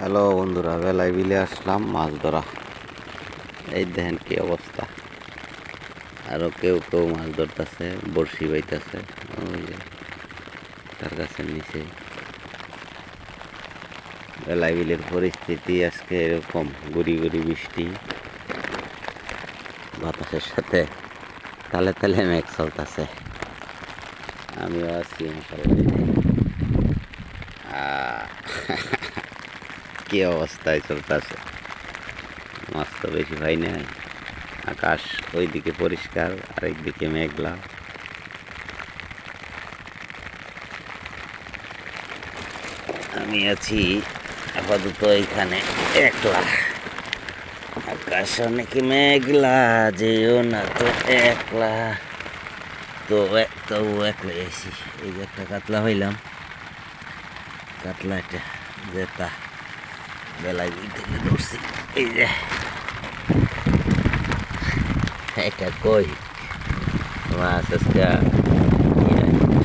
Hello বন্ধুরা, বেলায় বিলে আসলাম মাছ ধরা। এই দেখেন কি অবস্থা। আরো কেউ কেউ মাছ ধরতেছে, বড়শি বাইতেছে। ওই যে তার কাছে নিচে বেলায় বিলের পরিস্থিতি আজকে এরকম, গুড়ি গুড়ি বৃষ্টি, বাতাসের সাথে তালে তালে মেঘ চলতেছে। আমিও আছি কি অবস্থায় চলতেছে। মাছ তো বেশি ভাই নাই। আকাশ ওইদিকে পরিষ্কার, আরেকদিকে মেঘলা। আমি আছি আপাতত এইখানে একলা। আকাশ অনেক মেঘলা, যেও না তো একলা। তবু একলা আছি। এই যে একটা কাতলা হইলাম, কাতলা একটা জেতা বেলায় থেকে ধরছি। এই যে একটা কই মাছ আজকে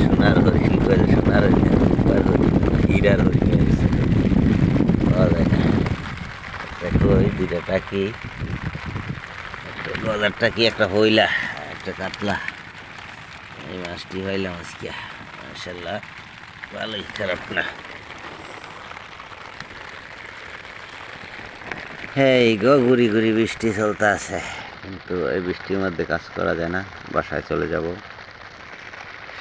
সোনার হরিণ করে, সোনার হরিণ হীরার হরিণ হয়েছে। পাওয়া যায় না। একটা কই, দুইটা টাকি, একটা গলার টাকি, একটা হইলা, একটা কাতলা। এই মাছটি হইলাম আজকে। মাশাআল্লাহ, ভালোই, খারাপ না। এই গো গুড়ি গুড়ি বৃষ্টি চলতে আছে, কিন্তু এই বৃষ্টির মধ্যে কাজ করা যায় না। বাসায় চলে যাব।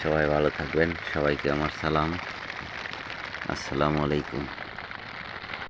সবাই ভালো থাকবেন। সবাইকে আমার সালাম। আসসালামু আলাইকুম।